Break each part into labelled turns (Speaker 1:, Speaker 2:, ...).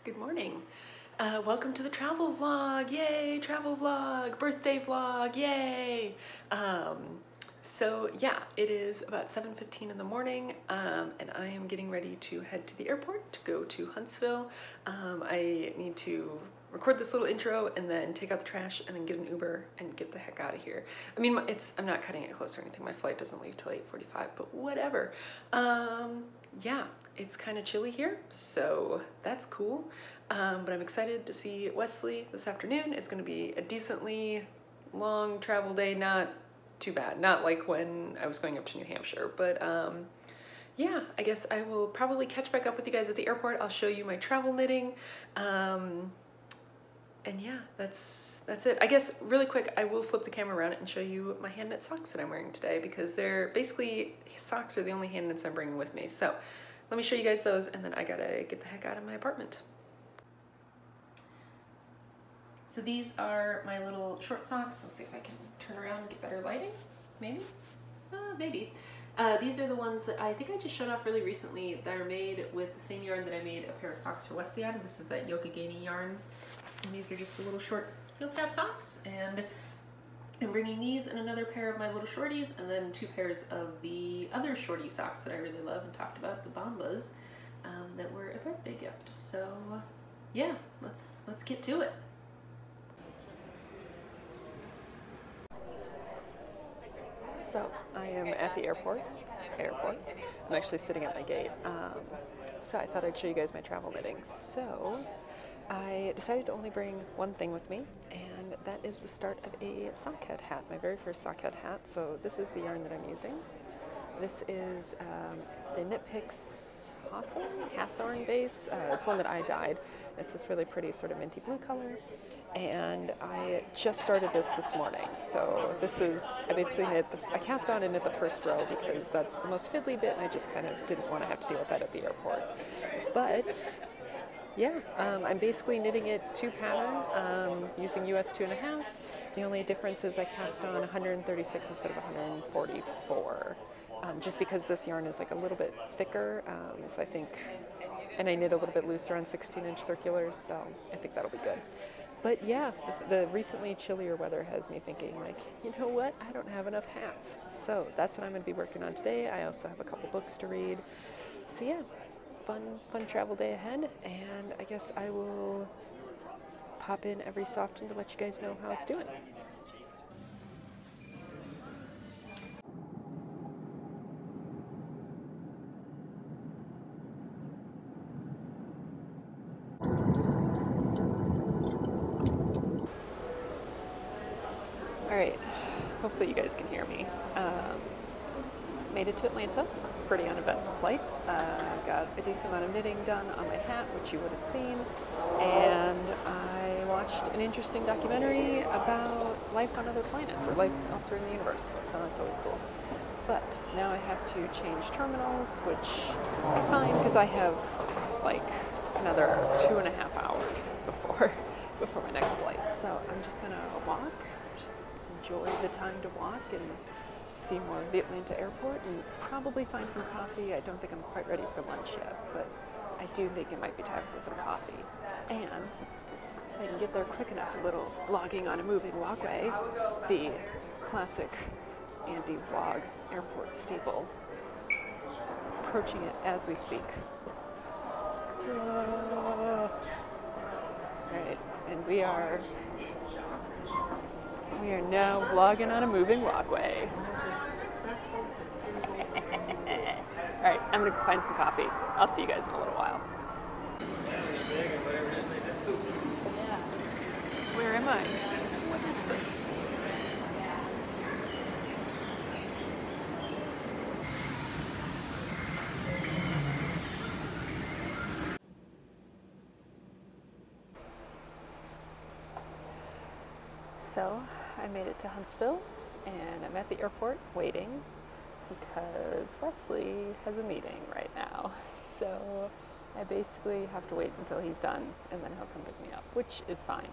Speaker 1: Good morning. Welcome to the travel vlog. Yay, travel vlog, birthday vlog, yay. So yeah, it is about 7:15 in the morning and I am getting ready to head to the airport to go to Huntsville. I need to record this little intro and then take out the trash and then get an Uber and get the heck out of here. I mean, I'm not cutting it close or anything. My flight doesn't leave till 8:45, but whatever. Yeah, it's kind of chilly here, so that's cool. But I'm excited to see Wesley this afternoon. It's going to be a decently long travel day, not too bad. Not like when I was going up to New Hampshire, but yeah, I guess I will probably catch back up with you guys at the airport. I'll show you my travel knitting. And yeah, that's it. I guess really quick, I will flip the camera around and show you my hand knit socks that I'm wearing today because they're basically, socks are the only hand knits I'm bringing with me. So let me show you guys those and then I gotta get the heck out of my apartment. So these are my little short socks. Let's see if I can turn around and get better lighting. Maybe? Maybe. These are the ones that I think I just showed off really recently that are made with the same yarn that I made a pair of socks for Wesley out of. This is that Yokogani yarns. And these are just the little short heel tab socks. And I'm bringing these and another pair of my little shorties and then 2 pairs of the other shorty socks that I really love and talked about, the Bombas, that were a birthday gift. So yeah, let's get to it. So I am at the airport. I'm actually sitting at my gate. So I thought I'd show you guys my travel knitting. So I decided to only bring one thing with me, and that is the start of a sockhead hat, my very first sockhead hat. So this is the yarn that I'm using. This is the Knit Picks Hawthorn base. It's one that I dyed. It's this really pretty sort of minty blue color. And I just started this morning. So this is, I basically I cast on and knit the first row because that's the most fiddly bit and I just kind of didn't want to have to deal with that at the airport. But yeah, I'm basically knitting it 2 pattern using US 2.5s. The only difference is I cast on 136 instead of 144. Just because this yarn is like a little bit thicker, so I think, and I knit a little bit looser on 16-inch circulars, so I think that'll be good. But yeah, the recently chillier weather has me thinking like, you know what, I don't have enough hats. So that's what I'm going to be working on today. I also have a couple books to read. So yeah, fun travel day ahead, and I guess I will pop in every so often to let you guys know how it's doing. Alright, hopefully you guys can hear me. Made it to Atlanta, pretty uneventful flight. Got a decent amount of knitting done on my hat, which you would have seen. And I watched an interesting documentary about life on other planets, or life elsewhere in the universe, so that's always cool. But now I have to change terminals, which is fine because I have like another 2.5 hours before my next flight. So I'm just gonna walk. Enjoy the time to walk and see more of the Atlanta airport and probably find some coffee. I don't think I'm quite ready for lunch yet, but I do think it might be time for some coffee. And if I can get there quick enough, a little vlogging on a moving walkway, the classic Andy vlog airport steeple, approaching it as we speak. Right, and we are now vlogging on a moving walkway. Alright, I'm gonna find some coffee. I'll see you guys in a little while. Where am I? What is this? So, I made it to Huntsville, and I'm at the airport waiting because Wesley has a meeting right now. So I basically have to wait until he's done, and then he'll come pick me up, which is fine.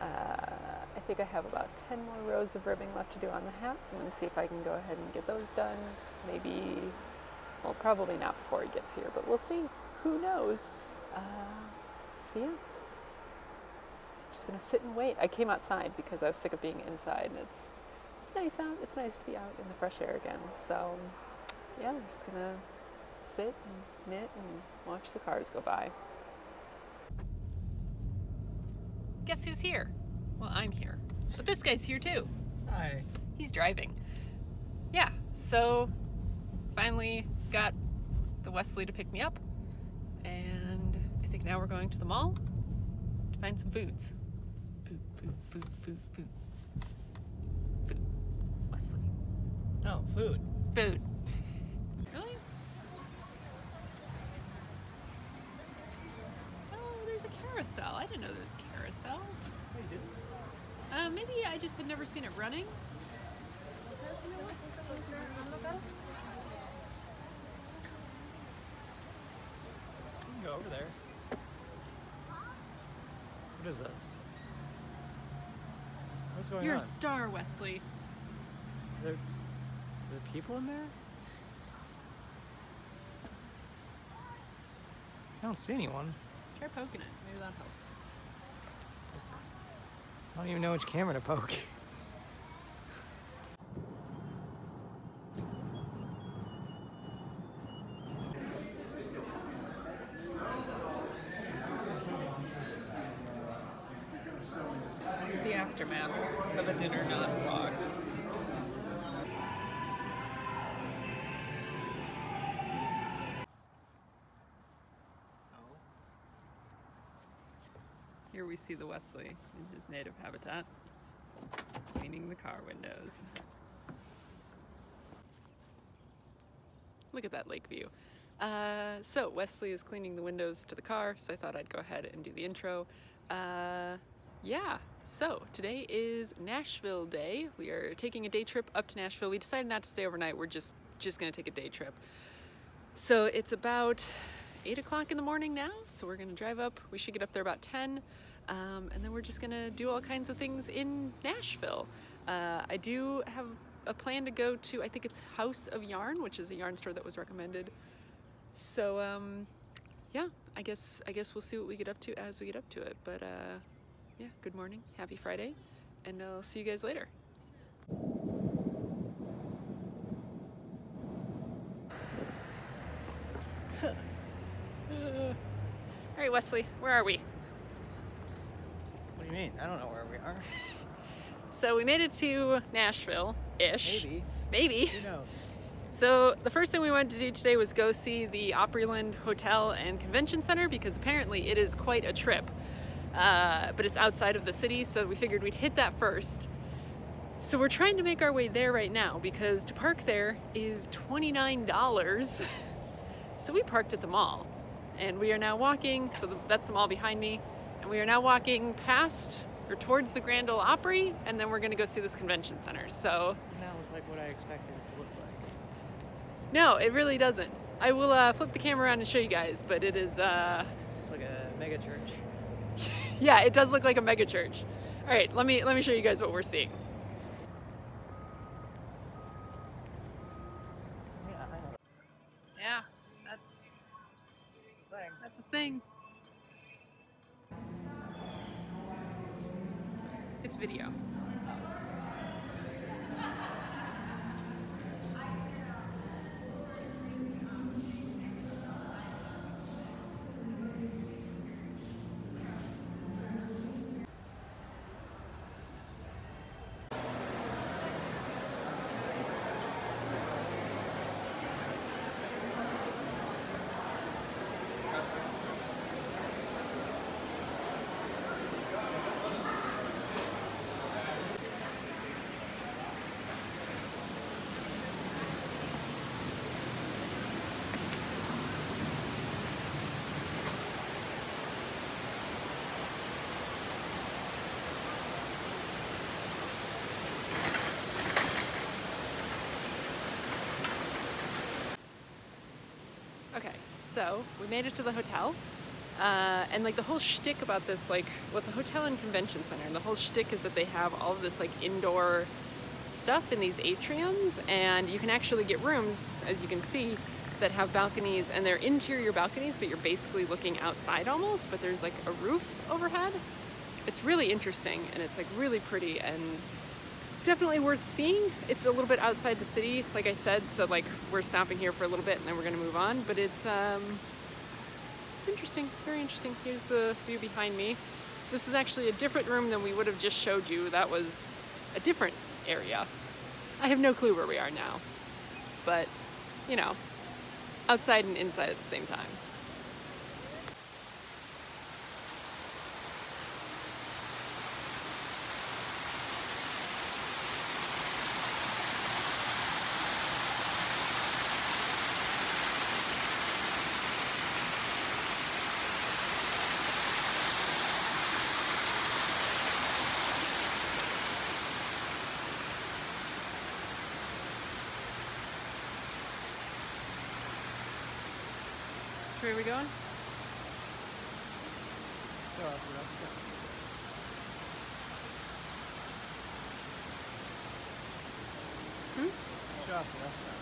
Speaker 1: I think I have about 10 more rows of ribbing left to do on the hats. I'm going to see if I can go ahead and get those done. Maybe, well, probably not before he gets here, but we'll see. Who knows? So yeah, just gonna sit and wait. I came outside because I was sick of being inside, and it's nice out. It's nice to be out in the fresh air again. So yeah, I'm just gonna sit and knit and watch the cars go by. Guess who's here? Well, I'm here, but this guy's here too.
Speaker 2: Hi.
Speaker 1: He's driving. Yeah, so finally got the Wesley to pick me up, and I think now we're going to the mall to find some foods. Food. Wesley.
Speaker 2: Oh, food.
Speaker 1: Food. Really? Oh, there's a carousel. I didn't know there was a carousel.
Speaker 2: Oh, you didn't?
Speaker 1: Maybe I just had never seen it running.
Speaker 2: You can go over there. What is this? What's going
Speaker 1: You're
Speaker 2: on?
Speaker 1: a star, Wesley.
Speaker 2: Are there people in there? I don't see anyone.
Speaker 1: Try poking it. Maybe that helps.
Speaker 2: I don't even know which camera to poke.
Speaker 1: The aftermath of a dinner not vlogged. Here we see the Wesley in his native habitat, cleaning the car windows. Look at that lake view. So Wesley is cleaning the windows to the car, so I thought I'd go ahead and do the intro. Yeah, so today is Nashville Day. We are taking a day trip up to Nashville. We decided not to stay overnight. We're just gonna take a day trip. So it's about 8 o'clock in the morning now, so we're gonna drive up. We should get up there about 10, and then we're just gonna do all kinds of things in Nashville. I do have a plan to go to, I think it's House of Yarn, which is a yarn store that was recommended. So yeah, I guess we'll see what we get up to as we get up to it. But yeah, good morning, happy Friday, and I'll see you guys later. All right, Wesley, where are we?
Speaker 2: What do you mean? I don't know where we are.
Speaker 1: So we made it to Nashville-ish. Maybe.
Speaker 2: Who knows?
Speaker 1: So the first thing we wanted to do today was go see the Opryland Hotel and Convention Center, because apparently it is quite a trip. But it's outside of the city, so we figured we'd hit that first. So we're trying to make our way there right now, because to park there is $29. So we parked at the mall, and we are now walking, so that's the mall behind me, and we are now walking past or towards the Grand Ole Opry, and then we're gonna go see this convention center. So
Speaker 2: This does not look like what I expected it to look like.
Speaker 1: no, it really doesn't. I will flip the camera around and show you guys, but it is
Speaker 2: It's like a mega church.
Speaker 1: yeah, it does look like a mega church. All right, let me show you guys what we're seeing.
Speaker 2: Yeah, I know.
Speaker 1: Yeah, that's the thing. It's video. Okay, so we made it to the hotel, and like the whole shtick about this, like, well, it's a hotel and convention center, and the whole shtick is that they have all of this like indoor stuff in these atriums, and you can actually get rooms, as you can see, that have balconies, and they're interior balconies, but you're basically looking outside almost, but there's like a roof overhead. It's really interesting, and it's like really pretty and definitely worth seeing. It's a little bit outside the city, like I said, so like we're stopping here for a little bit and then we're gonna move on, but it's interesting, very interesting. Here's the view behind me. This is actually a different room than we would have just showed you. That was a different area. I have no clue where we are now, but you know, outside and inside at the same time. Where are we going?
Speaker 2: Show off the restaurant. Show off the restaurant.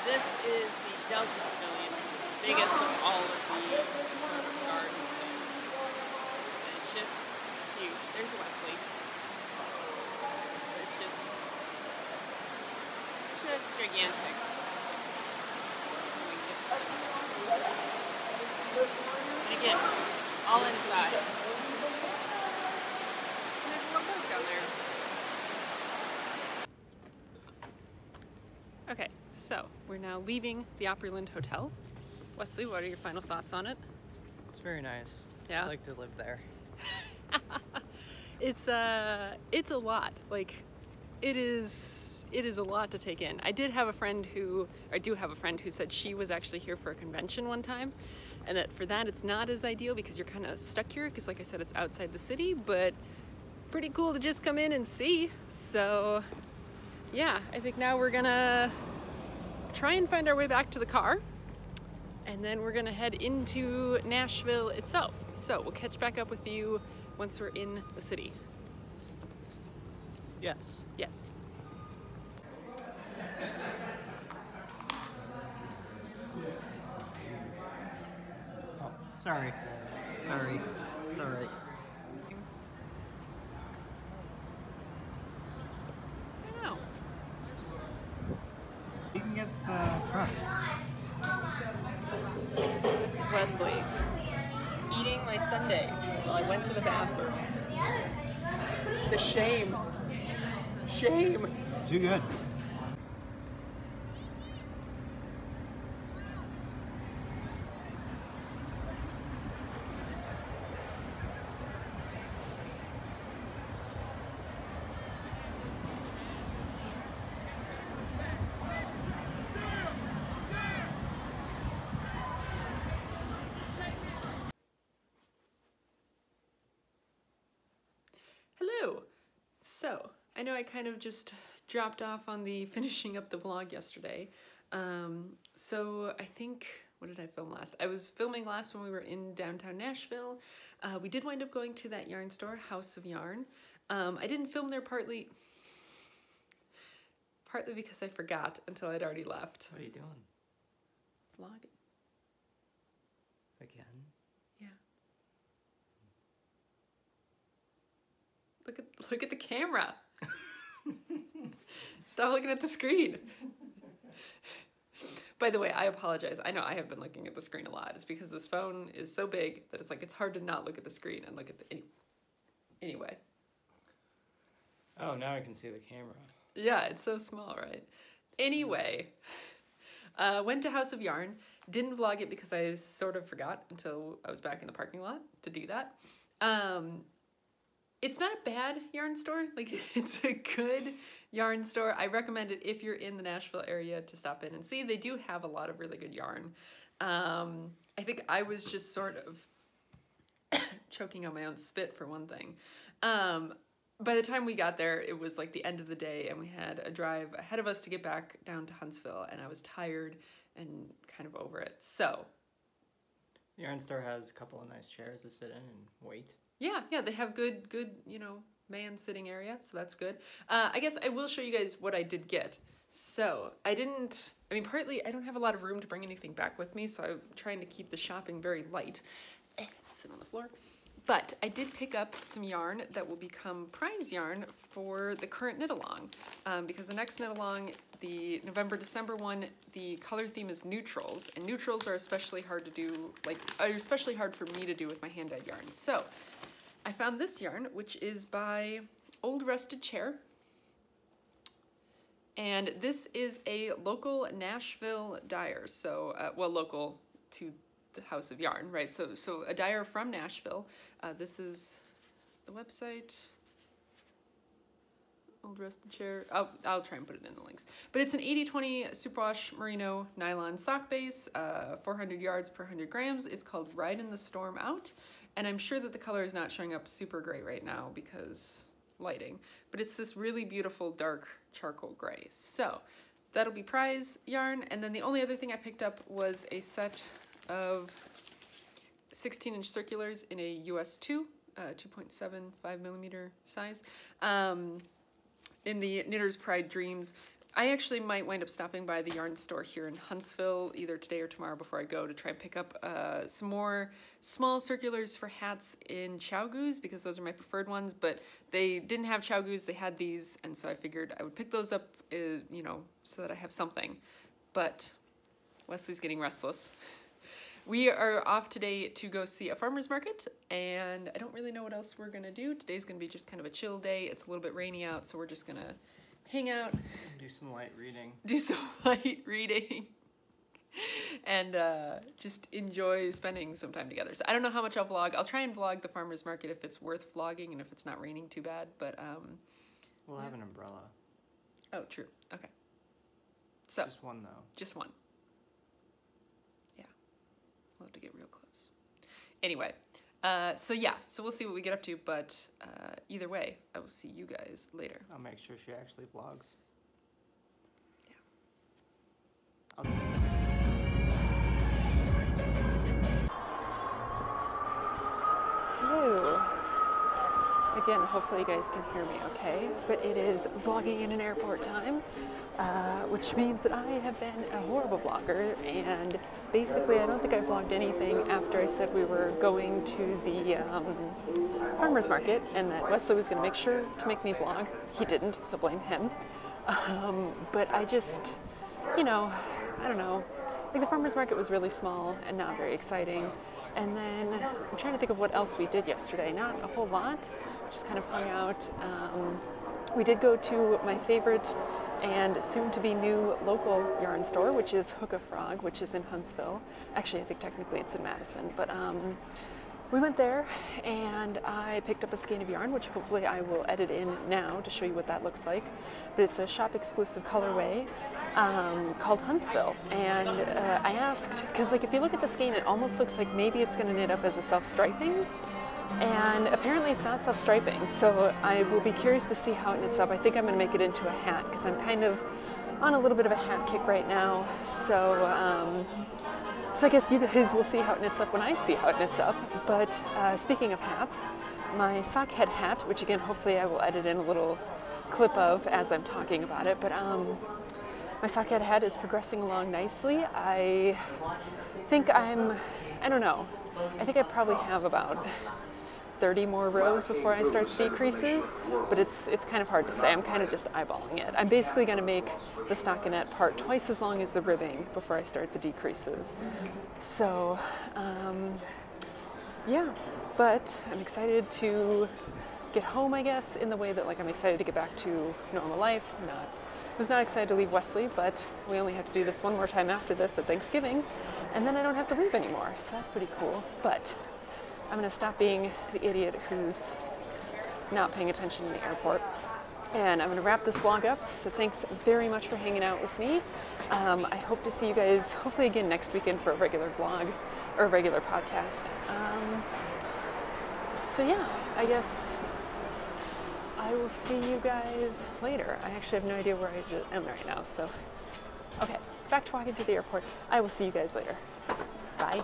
Speaker 1: This is the Delta Pavilion, the biggest of all of the gardens. And it's just huge. There's Wesley. It's just gigantic. And again, all inside. And there's a little boat down there. Okay, so we're now leaving the Opryland Hotel. Wesley, what are your final thoughts on it?
Speaker 2: It's very nice.
Speaker 1: Yeah?
Speaker 2: I'd like to live there.
Speaker 1: It's a lot. Like, it is a lot to take in. I do have a friend who said she was actually here for a convention one time, and that for that it's not as ideal because you're kind of stuck here because, like I said, it's outside the city, but pretty cool to just come in and see. So yeah, I think now we're gonna try and find our way back to the car, and then we're gonna head into Nashville itself. So we'll catch back up with you once we're in the city.
Speaker 2: Yes.
Speaker 1: Yes.
Speaker 2: Oh, sorry. Sorry. It's all right.
Speaker 1: I know.
Speaker 2: You can get the front.
Speaker 1: This is Wesley eating my sundae while I went to the bathroom. The shame. Shame.
Speaker 2: It's too good.
Speaker 1: Hello. So, I know I kind of just dropped off on the finishing up the vlog yesterday. So I think, what did I film last? I was filming last when we were in downtown Nashville. We did wind up going to that yarn store, House of Yarn. I didn't film there partly because I forgot until I'd already left.
Speaker 2: What are you doing?
Speaker 1: Vlogging.
Speaker 2: Again?
Speaker 1: Yeah. Look at the camera. Stop looking at the screen. By the way, I apologize. I know I have been looking at the screen a lot. It's because this phone is so big that it's hard to not look at the screen and look at the anyway.
Speaker 2: Oh, now I can see the camera.
Speaker 1: Yeah, it's so small, right? Anyway, went to House of Yarn. Didn't vlog it because I sort of forgot until I was back in the parking lot to do that. It's not a bad yarn store. Like, it's a good yarn store. I recommend it if you're in the Nashville area to stop in and see. They do have a lot of really good yarn. I think I was just sort of choking on my own spit for one thing. By the time we got there, it was like the end of the day and we had a drive ahead of us to get back down to Huntsville, and I was tired and kind of over it. So
Speaker 2: The yarn store has a couple of nice chairs to sit in and wait.
Speaker 1: yeah, they have good, you know, man sitting area, so that's good. I guess I will show you guys what I did get. So partly I don't have a lot of room to bring anything back with me, so I'm trying to keep the shopping very light. Sit on the floor. But I did pick up some yarn that will become prize yarn for the current knit along, because the next knit along, the November-December one, the color theme is neutrals, and neutrals are especially hard to do, especially hard for me to do with my hand-dyed yarn. So I found this yarn, which is by Old Rusted Chair, and this is a local Nashville dyer, so local to the House of Yarn, right? So a dyer from Nashville. This is the website. Old Rusted Chair. I'll try and put it in the links. But it's an 80/20 superwash merino nylon sock base, 400 yards per 100 grams. It's called Riding the Storm Out, and I'm sure that the color is not showing up super great right now because lighting, but it's this really beautiful dark charcoal gray. So that'll be prize yarn, and then the only other thing I picked up was a set of 16-inch circulars in a US 2, 2.75 millimeter size, in the Knitter's Pride Dreams. I actually might wind up stopping by the yarn store here in Huntsville either today or tomorrow before I go to try and pick up some more small circulars for hats in Chow Goose, because those are my preferred ones, but they didn't have Chow Goose, they had these, and so I figured I would pick those up, you know, so that I have something. But Wesley's getting restless. We are off today to go see a farmer's market, and I don't really know what else we're gonna do. Today's gonna be just kind of a chill day. It's a little bit rainy out, so we're just gonna hang out.
Speaker 2: Do some light reading.
Speaker 1: Do some light reading. And just enjoy spending some time together. So I don't know how much I'll vlog. I'll try and vlog the farmer's market if it's worth vlogging and if it's not raining too bad, but
Speaker 2: We'll have an umbrella.
Speaker 1: Oh, true. Okay. So
Speaker 2: Just one though.
Speaker 1: just one. We'll have to get real close. Anyway, so we'll see what we get up to, but either way, I will see you guys later.
Speaker 2: I'll make sure she actually vlogs.
Speaker 1: Yeah. Hello. Again, hopefully you guys can hear me okay, but it is vlogging in an airport time, which means that I have been a horrible vlogger, and basically I don't think I vlogged anything after I said we were going to the farmer's market and that Wesley was going to make sure to make me vlog. He didn't, so blame him. But I just, you know, I don't know, like the farmer's market was really small and not very exciting. And then I'm trying to think of what else we did yesterday. Not a whole lot, just kind of hung out. We did go to my favorite and soon-to-be new local yarn store, which is Hook a Frog, which is in Huntsville. Actually, I think technically it's in Madison, but we went there and I picked up a skein of yarn, which hopefully I will edit in now to show you what that looks like. But it's a shop-exclusive colorway called Huntsville. And I asked, because like if you look at the skein, it almost looks like maybe it's going to knit up as a self-striping. And apparently it's not self-striping, so I will be curious to see how it knits up. I think I'm going to make it into a hat, because I'm kind of on a little bit of a hat kick right now. So, so I guess you guys will see how it knits up when I see how it knits up. But speaking of hats, my sock head hat, which again hopefully I will edit in a little clip of as I'm talking about it, but my sock head hat is progressing along nicely. I think I don't know, I think I probably have about 30 more rows before I start the decreases, but it's kind of hard to say. I'm kind of just eyeballing it. I'm basically going to make the stockinette part twice as long as the ribbing before I start the decreases. So, yeah, but I'm excited to get home, I guess, in the way that like I'm excited to get back to normal life. I was not excited to leave Wesley, but we only have to do this one more time after this at Thanksgiving, and then I don't have to leave anymore, so that's pretty cool. But I'm going to stop being the idiot who's not paying attention in the airport. And I'm going to wrap this vlog up. So thanks very much for hanging out with me. I hope to see you guys hopefully again next weekend for a regular vlog or a regular podcast. So yeah, I guess I will see you guys later. I actually have no idea where I am right now. So, okay, back to walking through the airport. I will see you guys later. Bye.